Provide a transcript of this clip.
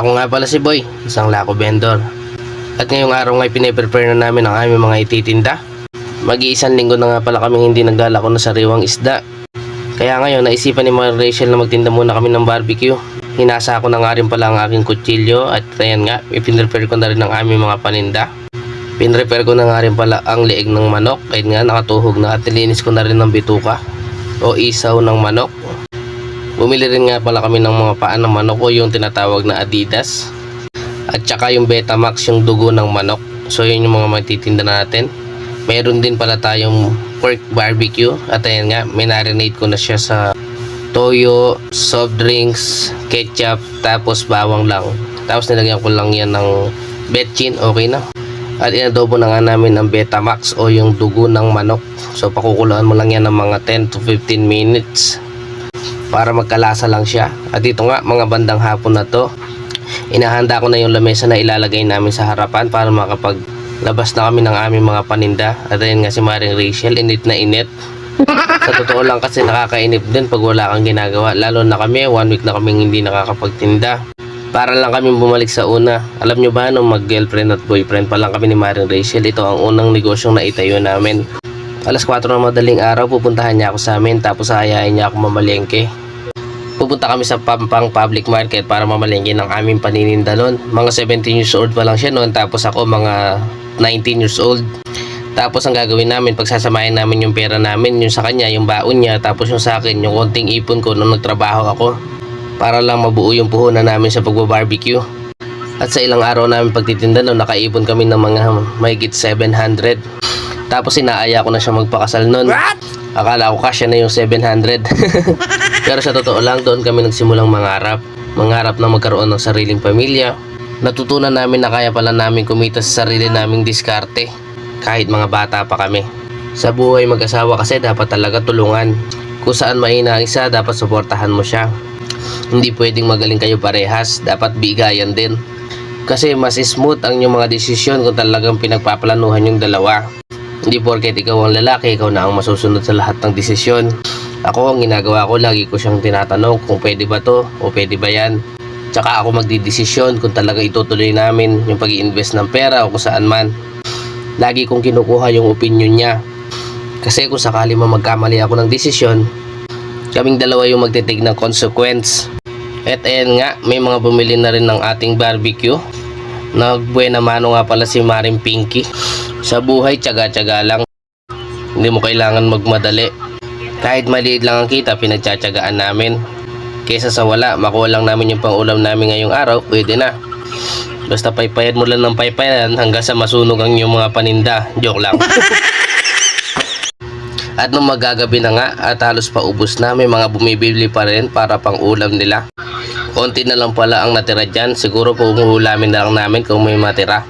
Ako nga pala si Boy, isang Lako vendor. At ngayong araw nga pine-prepare na namin ang aming mga ititinda. Mag-iisang linggo na nga pala kaming hindi naglalako ng sariwang isda. Kaya ngayon naisipan ni Ma'am Rachel na magtinda muna kami ng barbecue. Hinasa ko na nga rin pala ang aking kutsilyo at ayan nga, ipin-prepare ko na rin ang aming mga paninda. Pin-prepare ko na nga rin pala ang leeg ng manok. Ayun nga, nakatuhog na at nilinis ko na rin ng bituka o isaw ng manok. Bumili rin nga pala kami ng mga paan ng manok o yung tinatawag na Adidas. At saka yung Betamax, yung dugo ng manok. So yun yung mga magtitinda natin. Meron din pala tayong pork barbecue. At ayan nga, minarinate ko na siya sa toyo, soft drinks, ketchup, tapos bawang lang. Tapos nilagyan ko lang yan ng betchin, okay na. At inadobo na nga namin ang Betamax o yung dugo ng manok. So pakukuluan mo lang yan ng mga 10 to 15 minutes para magkalasa lang siya. At dito nga, mga bandang hapon na to, inahanda ko na yung lamesa na ilalagay namin sa harapan para makapaglabas na kami ng aming mga paninda. At ayun nga si Maring Rachel, init na init. Sa totoo lang kasi nakakainip din pag wala kang ginagawa. Lalo na kami, 1 week na kaming hindi nakakapagtinda. Para lang kami bumalik sa una. Alam nyo ba, nung mag-girlfriend at boyfriend pa lang kami ni Maring Rachel, ito ang unang negosyong naitayo namin. Alas 4 ng madaling araw, pupuntahan niya ako sa amin, tapos ayayin niya ako mamalengke. Pupunta kami sa Pampang Public Market para mamalengke ng aming panininda noon. Mga 17 years old pa lang siya noon, tapos ako mga 19 years old. Tapos ang gagawin namin, pagsasamahin namin yung pera namin, yung sa kanya, yung baon niya, tapos yung sa akin, yung konting ipon ko nung nagtrabaho ako. Para lang mabuo yung puhunan namin sa pagbabarbecue. At sa ilang araw namin pagtitinda noon, nakaipon kami ng mga mahigit 700. Tapos inaaya ko na siya magpakasal noon. Akala ko kasya na yung 700. Pero sa totoo lang, doon kami nagsimulang mangarap. Mangarap na magkaroon ng sariling pamilya. Natutunan namin na kaya pala namin kumita sa sarili naming diskarte. Kahit mga bata pa kami. Sa buhay mag-asawa kasi dapat talaga tulungan. Kung saan mahina ang isa, dapat suportahan mo siya. Hindi pwedeng magaling kayo parehas. Dapat bigayan din. Kasi mas smooth ang inyong mga desisyon kung talagang pinagpaplanuhan yung dalawa. Hindi porket ikaw ang lalaki, ikaw na ang masusunod sa lahat ng desisyon. Ako, ang ginagawa ko, lagi ko siyang tinatanong kung pwede ba to o pwede ba yan. Tsaka ako magdidesisyon kung talaga itutuloy namin yung pag-i-invest ng pera o kung saan man. Lagi kong kinukuha yung opinion niya. Kasi kung sakali magkamali ako ng desisyon, kaming dalawa yung magte-take ng consequence. At ayan nga, may mga bumili na rin ng ating barbecue. Nagbuena mano nga pala si Maring Pinky. Sa buhay, tiyaga-tiyaga lang. Hindi mo kailangan magmadali. Kahit maliit lang ang kita, pinagtsatsagaan namin. Kaysa sa wala, makuha lang namin yung pang-ulam namin ngayong araw, pwede na. Basta paypayan mo lang ng paypayan hanggang sa masunog ang iyong mga paninda. Joke lang. At nung magagabi na nga at halos paubos na, may mga bumibili pa rin para pang-ulam nila. Konti na lang pala ang natira dyan. Siguro puhulamin na lang namin kung may matira.